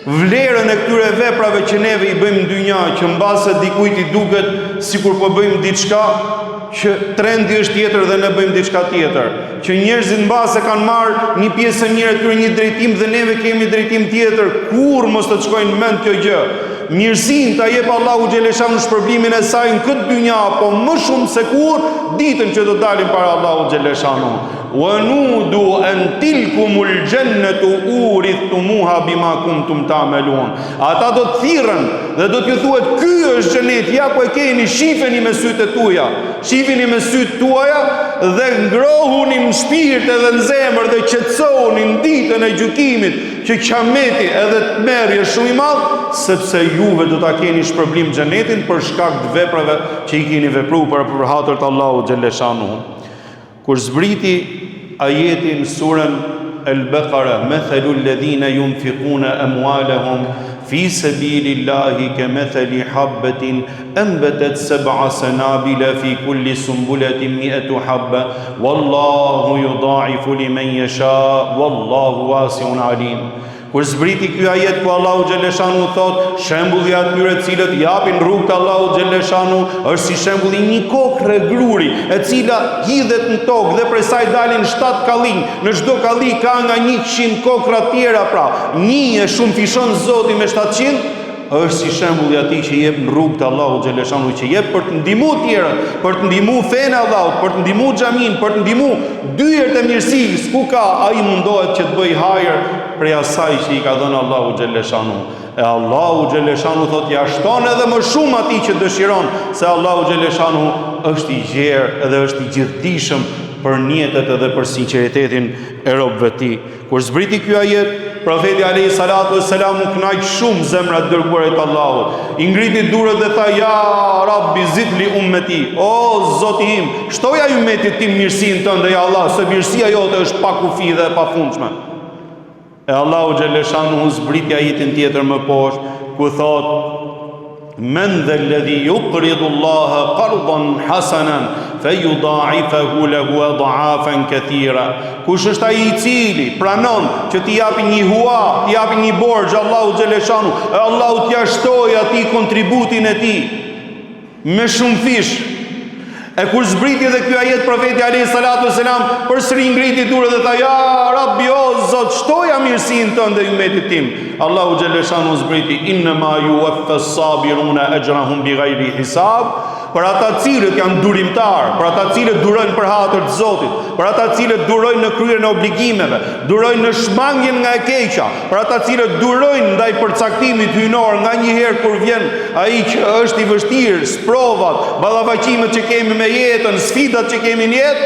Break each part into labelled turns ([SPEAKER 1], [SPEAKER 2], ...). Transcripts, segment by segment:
[SPEAKER 1] vlerën e këtyre veprave që neve i bëjmë në dynja, që mbase dikujt i duket sikur po bëjmë diçka që trendi është tjetër dhe ne bëjmë diçka tjetër, që njerëzit mbase kanë marrë një pjesë e mirë aty një drejtim dhe neve kemi drejtim tjetër, kur mos të shkojnë mend kjo gjë. Mirësinë ta jep Allahu xhaleshanu në shpërblimin e saj në këtë dynja, po më shumë se kur ditën që do dalim para Allahu xhaleshanu. Wa nudu an tilkumul jannatu urithumuha bima kuntum ta'malun. Ata do të thirrën dhe do t'ju thuhet ky është xheneti, ja ku e keni, shifeni me sytë tuaja, shifeni me sytë tuaja dhe ngrohuni në shpirt edhe në zemër dhe qetësohuni në ditën e gjykimit që Kiameti edhe të merrje shumë i madh, sepse juve do ta keni shpërblim xhenetin për shkak të veprave që i keni vepruar për hatër të Allahu xhaleshanu. Kur zbriti ajetin surën Al-Baqara, mathalul ladhina yunfiquna amwalahum fi sabilillahi kamathali habatin anbatat sab'a sanabila fi kulli sumbulatin 100 habba wallahu yudha'ifu liman yasha wallahu wasi'un alim. Kur zbriti ky ajet ku Allahu xhaleshanu thot, shembulli atyre të cilët japin rrugë të Allahu xhaleshanu është si shembulli një kokre gruri, e cila hidhet në tokë dhe prej saj dalin 7 kallinj. Në çdo kallinj ka nga 100 kokra të tjera, pra një e shumë fishon Zoti me 700, është si shembulli atij që jep në rrugë të Allahu xhaleshanu, që jep për të ndihmuar të tjerët, për të ndihmuar fenë e Allahut, për të ndihmuar xhamin, për të ndihmuar dyert e mirësisë, ku ka ai mundohet që të bëj hajër prej asaj që i ka dhënë Allahu xhaleshanu. E Allahu xhaleshanu thot ja shton edhe më shumë atij që dëshiron, se Allahu xhaleshanu është i gjerë dhe është i gjithdijshëm për njetet edhe për sinqeritetin e robëve të tij. Kur zbriti ky ajet, profeti alayhi salatu wassalam u kënaq shumë zemrat dërguarit të Allahut. I ngriti durët dhe tha: "Ya Rabbi zidli ummeti." O Zoti im, shtoja ummetit tim mirësinë tënde, ja Allah, se mirësia jote është pa kufi dhe e pafundshme. E Allahu xhaleshanu zbriti ajetin tjetër më poshtë, ku thot: "Men dha alladhi yuqridu Allaha qardan hasanan fayudha'ifahu lahu adha'afan katira." Kush është ai i cili pranon që t'i japi një hua, t'i japi një borxh Allahu xhaleshanu, e Allahu t'ia shtojë atij kontributin e tij me shumë fish. E kur zbriti dhe ky ajet, profeti alayhi salatu wassalam përsëri ngriti durët dhe tha: "Ya Rabbi, o Zot, shtoja mirësinë tënde ummetit tim." Allahu xhaleshanu zbriti: "Inna ma yuwaffas sabiruna ajrahum bighayri hisab." Për ata cilët janë durimtar, për ata cilët durojnë për hatër të Zotit, për ata cilët durojnë në kryerjen e obligimeve, durojnë në shmangjen nga e keqja, për ata cilët durojnë ndaj përcaktimit hyjnor, nga një herë kur vjen ai që është i vështirë, sprovat, ballavaqimet që kemi me jetën, sfidat që kemi në jetë,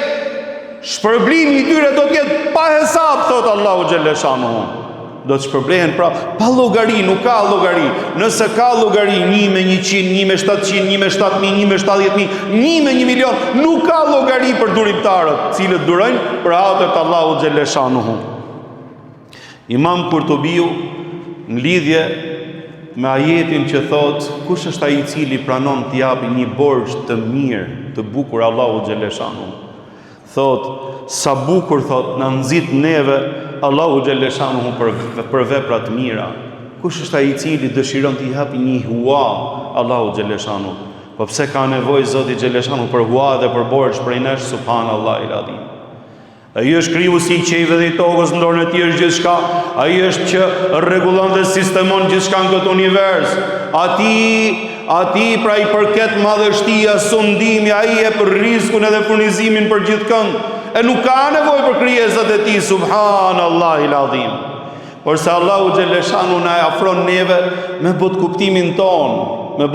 [SPEAKER 1] shpërblimi i tyre do të jetë pa hesab, thot Allahu xhaleshanu. Do të shpërblehen pra pa llogari, nuk ka llogari. Nëse ka llogari 1 me 100, 1 me 700, 1 me 7000, 1 me 70000, 1 me 1 milion, nuk ka llogari për durimtarët, cilët durojnë për hatër të Allahu xhaleshanuhu. Imam Kurtubiu në lidhje me ajetin që thot: "Kush është ai i cili pranon të japi një borxh të mirë, të bukur Allahu xhaleshanuhu?" Thot: "Sa bukur, thot, na nxit neve Allahu xhaleshanuhu për vepra të mira. Kush është ai i cili dëshiron të japi një hua Allahu xhaleshanuhu? Po pse ka nevojë Zoti xhaleshanuhu për hua dhe për borxh prej nesh? Subhanallahu el-azim. Ai është krijuesi i qiellit dhe i tokës, në dorën e tij është gjithçka. Ai është që rregullon dhe sistemon gjithçka në këtë univers. Ati pra i përket madhështia, sundimi, ai e për rrezikun edhe furnizimin për gjithkënd. E nuk ka nevojë për krijesat e tij, subhanallahi el-azim. Por se Allahu xhaleshanu na afron neve me bot kuptimin ton, me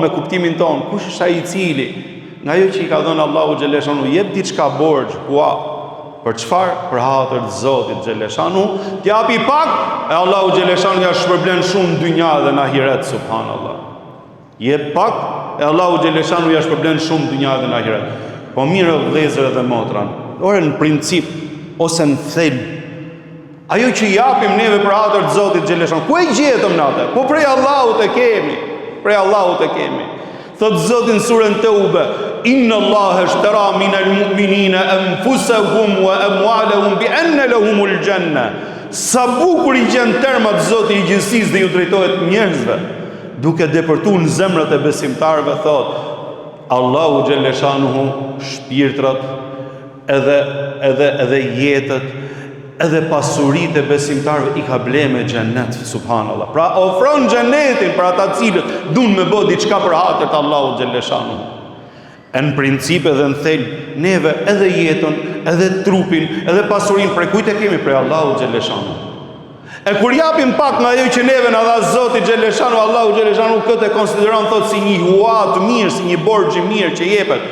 [SPEAKER 1] kuptimin ton. Kush është ai i cili nga ajo që i ka dhënë Allahu xhaleshanu jep diçka borxh, për çfarë? Për hatër të Zotit xhaleshanu, t'japi pak, e Allahu xhaleshanu ja shpërblen shumë në dynja dhe në ahiret, subhanallah. Jep pak, e Allahu xhaleshanu ja shpërblen shumë në dynja dhe në ahiret. Po mirë vëllezër dhe motra, ore në princip ose në thelb, ajo që japim neve për hatër të Zotit xhaleshanu, ku e gjetëm natë? Po prej Allahut e kemi, prej Allahut e kemi. Thot Zoti në surën Tauba: "Inna Allaha ishtara minal mu'minina anfusahum wa amwalahum bi anna lahumul janna." Sa bukur i gjen termat Zoti i gjithësisë dhe ju drejtohet njerëzve, duke depërtuar në zemrat e besimtarëve, thot Allahu xhaleshanuhu shpirtrat, edhe jetët, edhe pasuritë e besimtarëve i ka ble me xhenet, subhanallah. Pra ofron xhenetin për ata cilët duan me bë diçka për hatër të Allahu xhaleshanuhu. Në princip edhe në thel, neve edhe jetën, edhe trupin, edhe pasurin, prej kujt e kemi? Prej Allahu xhaleshanu. E kur japim pak nga ajo që neve na dha Zoti xhaleshanu, Allahu xhaleshanu këtë e konsideron thot si një huat mirë, si një borxh i mirë që jepet.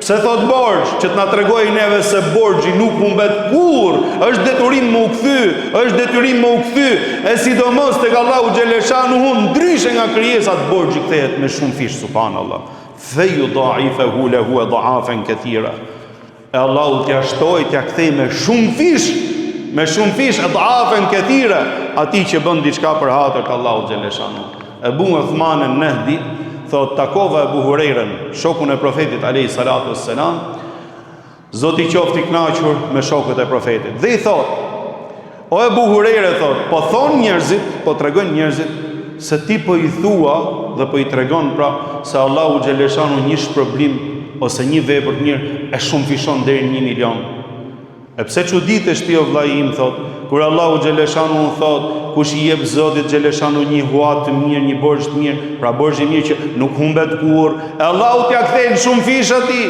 [SPEAKER 1] Pse thot borxh? Që të na tregojë neve se borxhi nuk humbet kurr, është detyrim me u kthy, është detyrim me u kthy, e sidomos tek Allahu xhaleshanu, ndryshe nga krijesat, borxhi kthehet me shumë fish, subhanallah. Feju dhaifahu lahu dha'afan kathira. E Allahu t'ja shtoj, t'ja kthej me shumë fish, dha'afan kathira, atij që bën diçka për hatër të Allahu xhaleshanu. Ebu Uthman an-Nahdi thot, takova Ebu Hurajrën, shokun e profetit alayhi salatu wassalam, Zoti qoftë i kënaqur me shokët e profetit. Dhe i thot, o Ebu Hurajrë, thot, po thon njerëzit, po tregojnë njerëzit se ti po i thua dhe po i tregon pra se Allahu xhaleshanu një shpërblim ose një vepër të mirë e shumë fishon deri në 1 milion. E pse çuditesh ti o vllai im, thot, kur Allahu xhaleshanu thot, kush i jep Zotit xhaleshanu një huat të mirë, një borxh të mirë, pra borxhi i mirë që nuk humbet kurrë, e Allahu t'ia kthen shumë fish atij.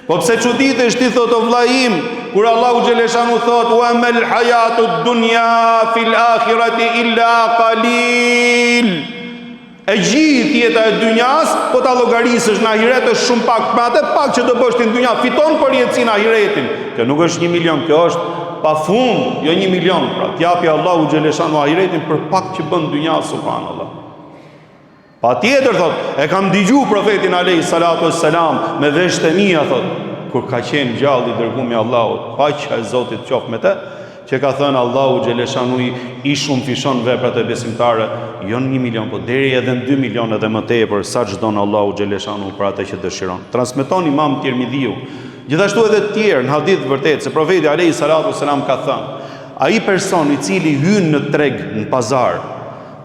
[SPEAKER 1] Po pse çuditesh ti, thot o vllai im, kur Allahu xhaleshanu thot, wa mal hayatud dunya fil akhirati illa qalil. E gjithë jeta e dunjas, po ta llogarisësh në ahiret është shumë pak, pra atë pak që do bësh ti në dunja, fiton për jetësinë ahiretin. Kjo nuk është 1 milion, kjo është pafund, jo 1 milion, pra t'japi Allahu xhaleshanu ahiretin për pak që bën dunja, subhanallah. Patjetër, thot, e kam dëgjuar profetin alayhi salatu wassalam me veshët e mia, thot, kur ka qenë gjallë i dërguari i Allahut, paqja e Zotit qoftë me të, që ka thënë Allahu xhaleshanu i shumë fishon veprat e besimtarëve, jo në 1 milion, po deri edhe në 2 milion edhe më tepër, sa çdon Allahu xhaleshanu për atë që dëshiron. Transmeton Imam Tirmidhiu, gjithashtu edhe të tjerë në hadith vërtet, se profeti alayhi salatu wassalam ka thënë, ai person i cili hyn në treg, në pazar,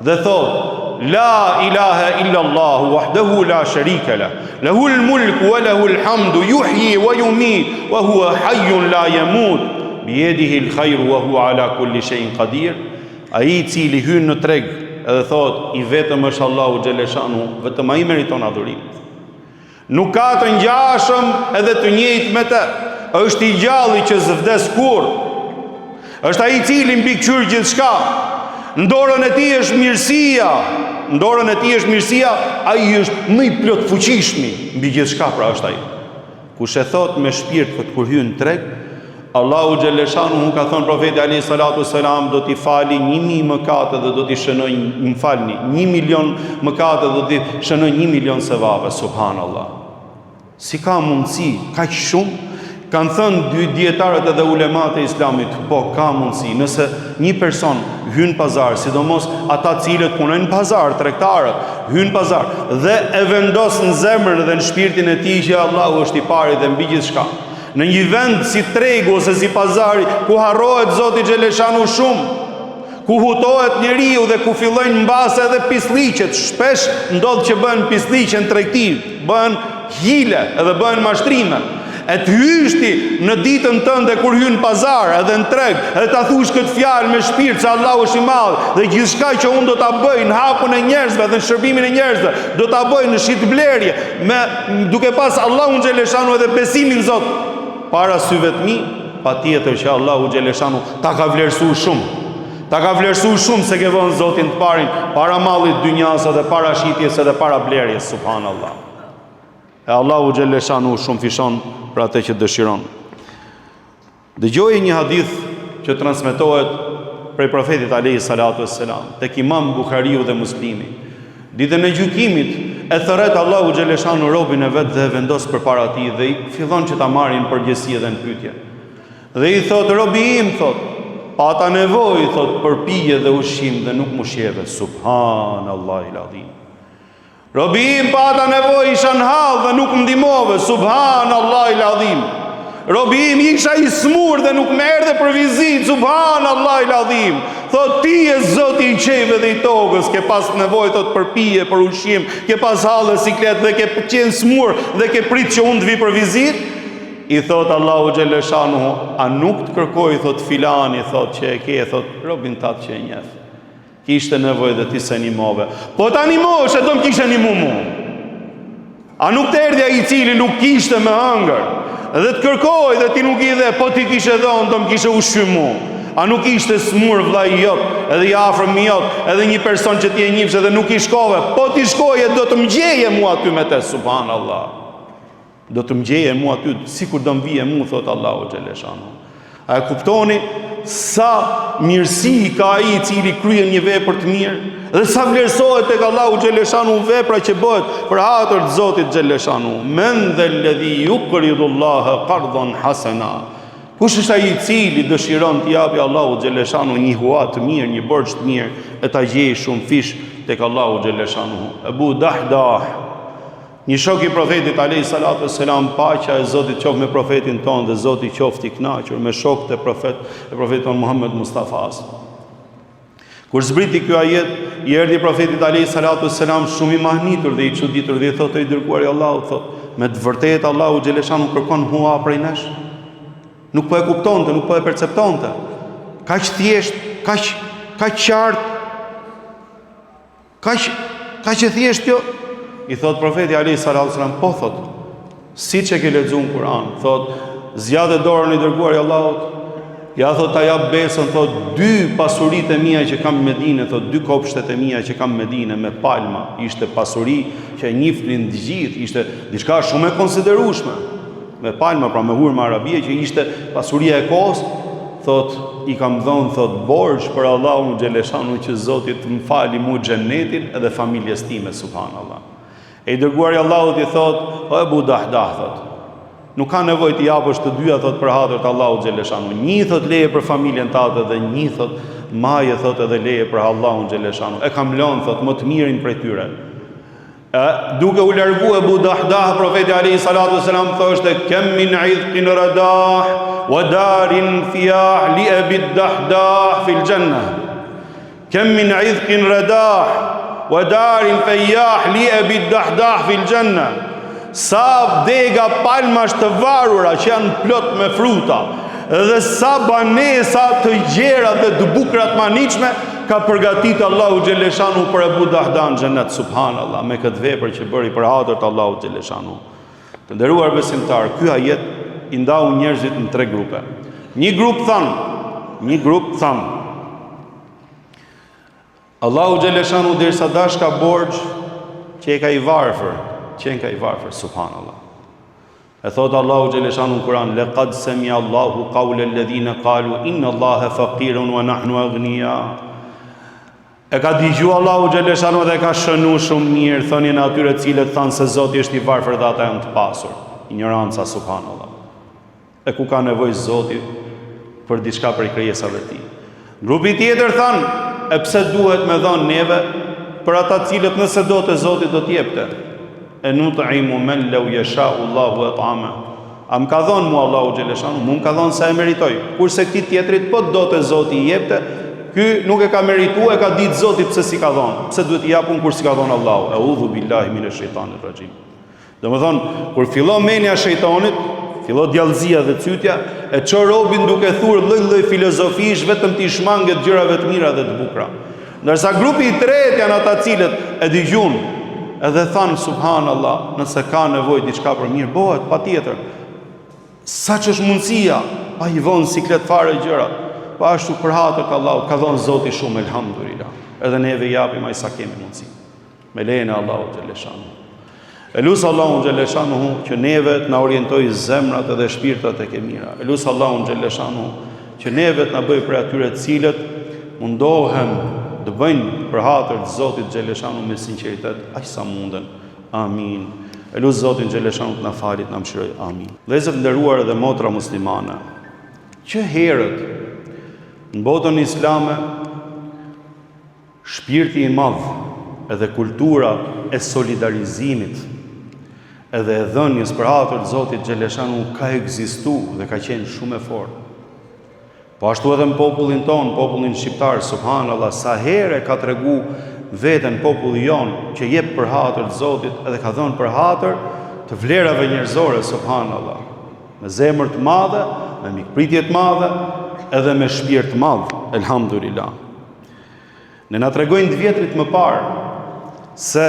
[SPEAKER 1] dhe thotë La ilaha illa Allah wahdahu la sharika lah, lahul mulku wa lahul hamdu, yuhyi wa yumiit, wa huwa hayyun la yamut, biyadihi al-khayru wa huwa ala kulli shay'in qadir. Ai i cili hyn në treg edhe thot i vetëm është Allahu xhaleshanu, vetëm ai meriton adhurim. Nuk ka të ngjashëm edhe të njëjtë me të. Është i gjalli që s'vdes kurrë. Është ai i cili mbi kyr gjithçka. Në dorën e tij është mirësia. Në dorën e tij është mirësia, ai është më i plot fuqishmi mbi gjithçka, pra është ai. Kush e thot me shpirt këtë kur hyn në treg, Allahu xhaleshanu ka thënë profeti alayhi salatu wassalam, do t'i fali 1000 mëkate dhe do t'i shënoj, më falni, 1 milion mëkate dhe do t'i shënoj 1 milion sevave, subhanallah. Si ka mundësi, kaq shumë? Kanë thënë dy dietarët edhe ulemat e Islamit, po ka mundësi, nëse një person hyn pazar, sidomos ata cilët punojnë në pazar, tregtarët, hyn pazar dhe e vendos në zemrën dhe në shpirtin e tij që Allahu është i pari dhe mbi gjithçka. Në një vend si tregu ose si pazari, ku harrohet Zoti xhaleshanu shumë, ku hutohet njeriu dhe ku fillojnë mbase edhe pislliqet, shpesh ndodh që bëhen pislliqe në tregti, bëhen hile edhe bëhen mashtrime. E të hyshti në ditën tënde kur hyn pazar edhe në treg, edhe ta thush këtë fjalë me shpirt se Allahu është i madh dhe gjithçka që unë do ta bëj në hapun e njerëzve dhe në shërbimin e njerëzve, do ta bëj në shitblerje, me duke pas Allahun xhaleshanu edhe besimin Zot para syve të mi, patjetër që Allahu xhaleshanu ta ka vlerësuar shumë. Ta ka vlerësuar shumë se ke vënë Zotin të parin para mallit dynjas edhe para shitjes edhe para blerjes, subhanallah. E Allahu xhaleshanu shumë fishon për atë që dëshiron. Dëgjoj një hadith që transmetohet prej profetit alayhi salatu wassalam, tek Imam Buhariu dhe Muslimi. Ditën e gjykimit e thërret Allahu xhaleshanu robën e vet dhe vendos përpara tij dhe i fillon që ta marrin përgjegjësi dhe në pyetje. Dhe i thot, robi im, thot, pata nevojë, thot, për pije dhe ushqim dhe nuk më shjeve, subhanallahil azim. Robi im pata nevojë, isha në hall dhe nuk më ndihmove, subhanallahil azim. robi im isha i smur dhe nuk më erdhe për vizitë, subhanallahu el-azim. Thot ti je Zoti i qejve dhe i tokës, ke pas nevojë thot për pije, për ushqim, ke pas hallë siklet dhe ke qenë smur dhe ke prit që unë të vi për vizitë. I thot Allahu xhaleshanuhu, a nuk të kërkoj thot filani thot që e ke thot robin tat që e njeh. Kishte nevojë dhe ti se animove. Po të animosh e do më kishe animu mu. A nuk të erdhja i cili nuk kishte me hëngër dhe të kërkoj dhe ti nuk i dhe, po ti kishe dhonë do më kishe ushqym mu. A nuk ishte smur vllai jot, edhe i afërm jot, edhe një person që ti e njihsh edhe nuk i shkove, po ti shkoje do të më gjeje mua aty me te, subhanallah. Do të më gjeje mua aty, sikur do më vije mu, thot Allahu xhaleshanu. A e kuptoni sa mirësi ka ai i cili kryen një vepër të mirë dhe sa vlerësohet tek Allahu xhaleshanu vepra që bëhet për hatër të Zotit xhaleshanu. Men dhe alladhi yuqridu Allaha qardan hasana. Kush është ai i cili dëshiron të japi Allahu xhaleshanu një huat të mirë, një borxh të mirë, e ta gjejë shumë fish tek Allahu xhaleshanu. Abu Dahdah, një shok i profetit alayhi salatu wassalam, paqja e Zotit qoftë me profetin ton dhe Zoti qoftë i kënaqur me shokët e profetit ton Muhammed Mustafa. Kur zbriti ky ajet, i erdhi profetit alayhi salatu wassalam shumë i mahnitur dhe i çuditur dhe i thotë i dërguari i Allahut, thotë, me të vërtetë Allahu xhaleshanu kërkon hua prej nesh. Nuk po e kuptonte, nuk po e perceptonte. Kaq thjesht, kaq qartë, kaq e thjesht kjo. I thot profeti alayhi salatu wasalam, po thot, siç e ke lexuar në Kur'an, thot, zgjadë dorën i dërguar i Allahut, ja thot ta jap besën, thot, dy pasuritë e mia që kam në Medinë, thot, dy kopshtet e mia që kam në Medinë me palma, ishte pasuri që e njihnin të gjithë, ishte diçka shumë e konsiderueshme. Me palma, pra me hurmë arabie, që ishte pasuria e kohës, thot, i kam dhënë thot borxh për Allahun xhaleshanu që Zoti të më fali mua xhenetin edhe familjes time, subhanallah. E i dërguari i Allahut i thot, o Abu Dahdah, thot, nuk ka nevojë të japësh të dyja thot për hatër të Allahut xhaleshanu. Një thot leje për familjen tënde dhe një thot maje thot edhe leje për Allahun xhaleshanu. E kam lënë thot më të mirin prej tyre. Duke u larguar Abu Dahdah, profeti alayhi salatu wasalam thoshte, kem min idqin radah wa darin fiyah li Abi Dahdah fil janna. Kem min idqin radah wa darin fiyah li Abi Dahdah fil janna. Sa dega palmash të varura që janë plot me fruta dhe sa banesa të gjera dhe të bukura të maniqme ka përgatitur Allahu xhaleshanu për Abu Dahdah në xhenet, subhanallah, me këtë vepër që bëri për hatër të Allahu xhaleshanu. Të nderuar besimtar, ky ajet i ndau njerëzit në tre grupe. Një grup than, Allahu xhaleshanu derisa dash ka borxh që e ka i varfër, subhanallah. E thot Allahu xhaleshanu në Kur'an, laqad sami'a Allahu qawla alladhina qalu inna Allaha faqirun wa nahnu aghnia. E ka dëgjuar Allahu xhaleshanu dhe ka shënuar shumë mirë thënien e atyre të cilët thanë se Zoti është i varfër dhe ata janë të pasur. Ignoranca, subhanallah. E ku ka nevojë Zoti për diçka prej krijesave të tij. Grupi tjetër thanë, e pse duhet me dhënë neve për ata të cilët nëse do të Zoti do të jepte. E nut'imu men law yasha'u Allahu at'ama. A më ka dhënë mua Allahu xhaleshanu, më ka dhënë sa e meritoj. Kurse këtij tjetrit po do të Zoti i jepte, ky nuk e ka merituar, e ka ditë Zoti pse si ka dhënë. Pse duhet i japun kur si ka dhënë Allahu? Eudhu billahi minash shaitanir rajim. Domethënë, kur fillon menja e shejtanit, fillon djallëzia dhe cytja, e çon robin duke thurë lloj-lloj filozofish vetëm të shmanget gjërave të mira dhe të bukura. Ndërsa grupi i tretë janë ata cilët e dëgjojnë edhe thanë, subhanallah, nëse ka nevojë diçka për mirë, bëhet, patjetër. Sa që është mundësia, pa i vonë siklet fare gjërat, pa ashtu për hatër të Allahut, ka dhënë Zoti shumë, elhamdulillah. Edhe neve japim ai sa kemi mundësi. Me lejen e Allahut xhaleshanu. Elus Allahu xhaleshanu që neve të na orientojë zemrat edhe shpirtat tek e mira. Elus Allahu xhaleshanu që neve të na bëjë për atyre të cilët mundohen të bëjnë për hatër të Zotit xhaleshanu me sinqeritet aq sa munden. Amin. Elus Zotin xhaleshanu të na falit, na mëshiroj. Amin. Vëllezër të nderuar dhe motra muslimane, që herët në botën islame shpirti i madh edhe kultura e solidarizimit edhe e dhënjes për hatër të Zotit Xheleshanu ka ekzistuar dhe ka qenë shumë e fortë. Po ashtu edhe në popullin ton, popullin shqiptar, subhanallahu, sa herë ka tregu veten populli jon që jep për hatër të Zotit edhe ka dhënë për hatër të vlerave njerëzore, subhanallahu, me zemër të madhe, me mikpritje të madhe, edhe me shpirt të madh, elhamdulillah. Ne na tregojnë të vjetrit më parë se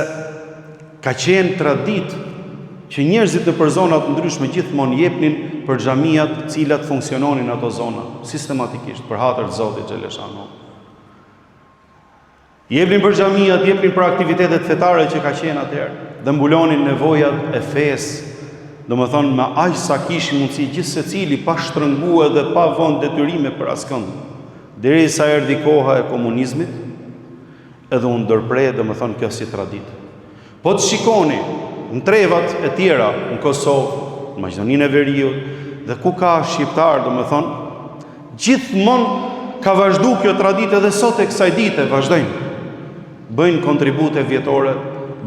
[SPEAKER 1] ka qenë traditë që njerëzit në për zonat ndryshme gjithmonë jepnin për xhamiat të cilat funksiononin ato zona, sistematikisht, për hatër të Zotit Xheleshanu. Jepnin për xhamiat, jepnin për aktivitetet fetare që ka qenë atëherë, dhe mbulonin nevojat e fesë, domethënë me aq sa kishin mundësi gjithë secili pa shtrënguar dhe pa vënë detyrime për askënd. Derisa erdhi koha e komunizmit, edhe u ndërprej domethënë kjo si traditë. Po të shikoni në trevat e tjera, në Kosovë, në Maqedoninë e Veriut, dhe ku ka shqiptar, domethënë, gjithmonë ka vazhdu kjo traditë edhe sot e kësaj dite vazhdojnë. Bëjnë kontribute vjetore,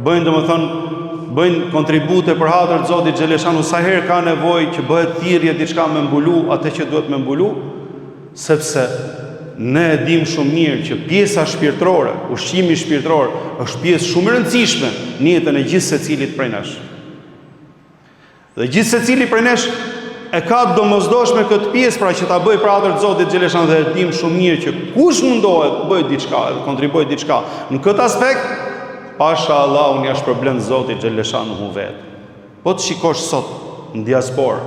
[SPEAKER 1] bëjnë kontribute për hatër të Zotit Xheleshanu sa herë ka nevojë që bëhet thirrje diçka me mbulu atë që duhet me mbulu, sepse ne e dim shumë mirë që pjesa shpirtërore, ushqimi shpirtëror, është pjesë shumë e rëndësishme në jetën e gjithë secilit prej nesh. Dhe gjithë secili prej nesh e ka domosdoshme këtë pjesë pra që ta bëj për hatër të Zotit Xheleshanu dhe e dim shumë mirë që kush mundohet të bëjë diçka, të kontribuojë diçka në këtë aspekt, pasha Allah unë ja shpërblen Zotit Xheleshanu hu vetë. Po të shikosh sot në diasporë,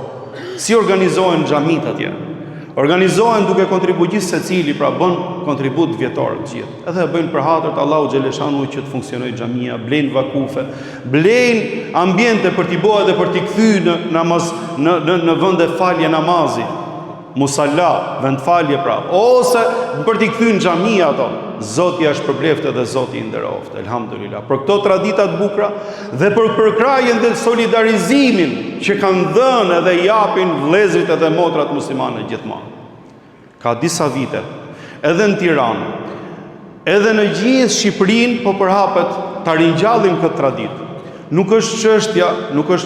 [SPEAKER 1] si organizohen xhamit atje. Organizohen duke kontribuar gjithë secili, pra bën kontribut vjetor të gjithë. Edhe bëjnë për hatër të Allahu Xheleshanu që të funksionojë xhamia, blejnë vakufe, blejnë ambiente për t'i bëhe dhe për t'i kthy në namaz në vende falje namazi, musalla, vend falje pra, ose për t'i kthy në xhami ato. Zoti është përbleft edhe Zoti i nderoft, elhamdulillah. Për këto tradita të bukura dhe për përkrajën dhe solidarizimin që kanë dhënë edhe japin vëllezërit edhe motrat muslimane gjithmonë. Ka disa vite, edhe në Tiranë, edhe në gjithë Shqipërinë po përhapet ta ringjallim këtë traditë. Nuk është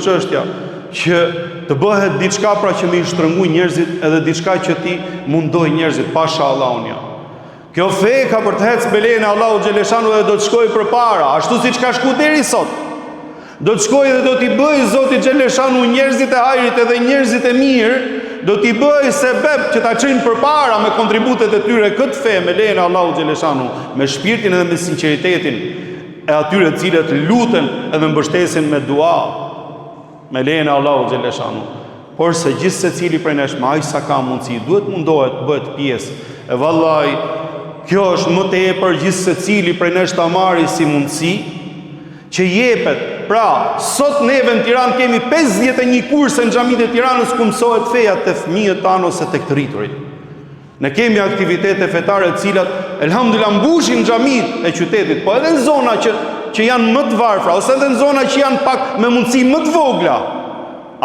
[SPEAKER 1] çështja që të bëhet diçka pra që më i shtrënguj njerëzit edhe diçka që ti mundoj njerëzit pasha Allahun ja. Kjo fe ka për të hecë belenë Allahu Xheleshanu dhe do të shkoj për para, ashtu si që ka shku deri sot. Do të shkoj dhe do t'i bëj Zoti Xheleshanu njerëzit e hajrit edhe njerëzit e mirë, do t'i bëj sebeb që ta çojnë për para me kontributet e tyre këtë fe me lejen e Allahu Xheleshanu, me shpirtin edhe me sinqeritetin e atyre të cilët luten edhe mbështesin me dua, me lejen e Allahu Xheleshanu. Por se gjithë secili prej nesh me aq sa ka mundësi, duhet mundohet të bëhet pjesë. E vallai, kjo është më tepër gjithë secili prej nesh ta marrë si mundësi që jepet. Pra, sot neve në Tiranë kemi 51 kurse në xhamitë e Tiranës ku mësohet feja te fëmijët tanë ose tek të rriturit. Ne kemi aktivitete fetare të cilat elhamdulillah mbushin xhamitë e qytetit, po edhe në zona që janë më të varfra ose edhe në zona që janë pak me mundësi më të vogla.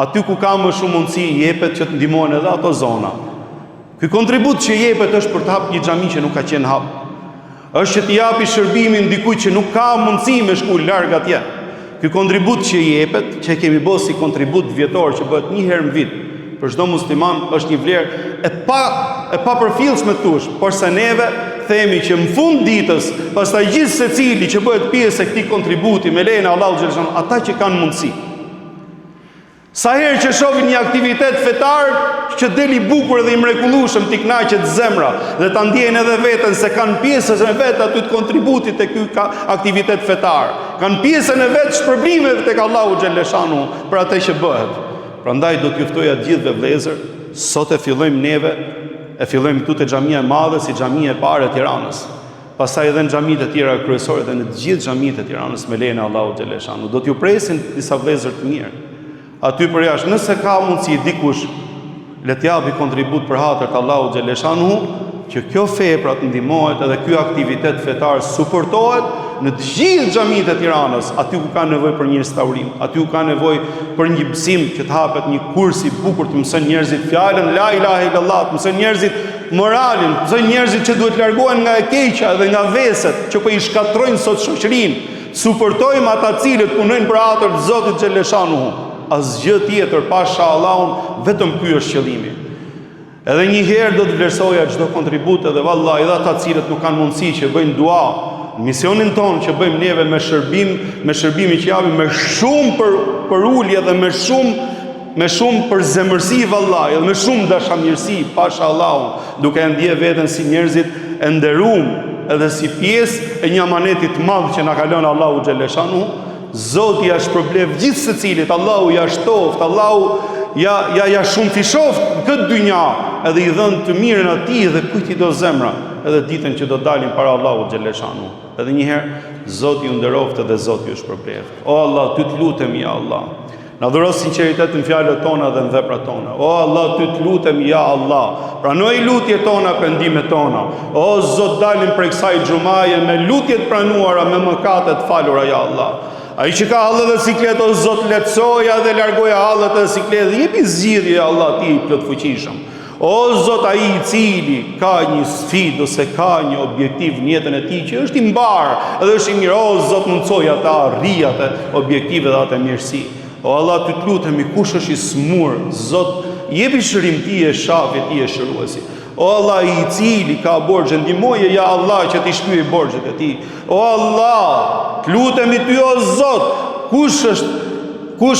[SPEAKER 1] Aty ku ka më shumë mundësi jepet që të ndihmojnë edhe ato zona. Ky kontribut që jepet është për të hap një xhami që nuk ka qenë hap. Është që t'i japi shërbimin dikujt që nuk ka mundësi me shku larg atje. Ky kontribut që jepet, që kemi bërë si kontribut vjetor që bëhet një herë në vit, për çdo musliman është një vlerë e pa përfillshme tush, por se neve themi që në fund ditës, pastaj gjithë secili që bëhet pjesë e këtij kontributi me lejen e Allahu Xheleshanu, ata që kanë mundësi. Sa herë që shohin një aktivitet fetar që deli bukur dhe i mrekullueshëm t'i kënaqet zemra dhe ta ndjejnë edhe veten se kanë pjesën e vet aty të kontributit te ky aktivitet fetar. Kanë pjesën e vet shpërblimeve tek Allahu Xheleshanu për atë që bëhet. Prandaj do t'ju ftoj atë gjithëve vëllezër, sot e fillojmë neve, e fillojmë këtu te xhamia e madhe si xhamia e parë e Tiranës. Pastaj edhe në xhamitë e tjera kryesore dhe në të gjithë xhamitë e Tiranës me lejen e Allahu Xheleshanu. Do t'ju presin disa vëllezër të mirë. Aty për jashtë, nëse ka mundësi dikush le t'japi kontribut për hatër të Allahu Xheleshanu, që kjo fe pra të ndihmohet edhe ky aktivitet fetar suportohet në të gjithë xhamitë e Tiranës, aty ku ka nevojë për një restaurim, aty ku ka nevojë për një mësim që të hapet një kurs i bukur të mëson njerëzit fjalën la ilaha illallah, të mëson njerëzit moralin, të mëson njerëzit që duhet largohen nga e keqja dhe nga veset që po i shkatrojnë sot shoqërinë. Suportojmë ata cilët punojnë për hatër të Zotit Xheleshanu. asgjë tjetër pasha Allahun, vetëm ky është qëllimi. Edhe një herë do të vlerësoja çdo kontribut edhe vallahi edhe ata cilët nuk kanë mundësi që bëjnë dua, misionin tonë që bëjmë neve me shërbimin që japim me shumë për ulje dhe me shumë për zemërsi vallahi, edhe me shumë dashamirësi pasha Allahun, duke ndje veten si njerëzit e nderuam edhe si pjesë e një amaneti të madh që na ka lënë Allahu xhaleshanu. Zoti ja shpërblev gjithë secilit, Allahu ja shtoft, Allahu ja shumë fishoft në këtë dynja, edhe i dhënë të mirën atij dhe kujt i do zemra, edhe ditën që do dalin para Allahu xhaleshanu. Edhe një herë Zoti ju nderoft dhe Zoti ju shpërbleft. O Allah, ty të lutem ja Allah. Na dhuro sinqeritet në fjalët tona dhe në veprat tona. O Allah, ty të lutem ja Allah. Pranoj lutjet tona, pendimet tona. O Zot, dalim prej kësaj xumaje me lutjet pranuara, me mëkatet falura ja Allah. Ai që ka hallë dhe siklet, o Zot, letësoja dhe largoja hallët dhe siklet dhe jepi zgjidhje Allah, ti i plot fuqishëm. O Zot, ai i cili ka një sfidë ose ka një objektiv në jetën e tij që është i mbar, edhe është i mirë, o Zot, mundsoj ata arrijë atë objektive dhe atë mirësi. O Allah, ty të lutemi, kush është i smur, Zot, jepi shërim, ti e shafi, ti e shëruesi. O Allah, i cili ka borxhe, ndihmoje ja Allah që ti shpyej borxhet e tij. O Allah, të lutemi ty o Zot, kush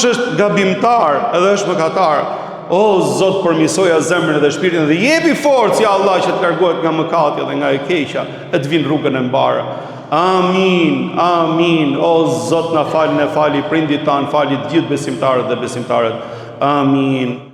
[SPEAKER 1] është gabimtar edhe është mëkatar. O Zot, përmirësoja zemrën dhe shpirtin dhe jepi forcë ja Allah që të largohet nga mëkati dhe nga e keqja e të vinë rrugën e mbarë. Amin, amin. O Zot, na fali prindit tanë, fali të gjithë besimtarët dhe besimtarët. Amin.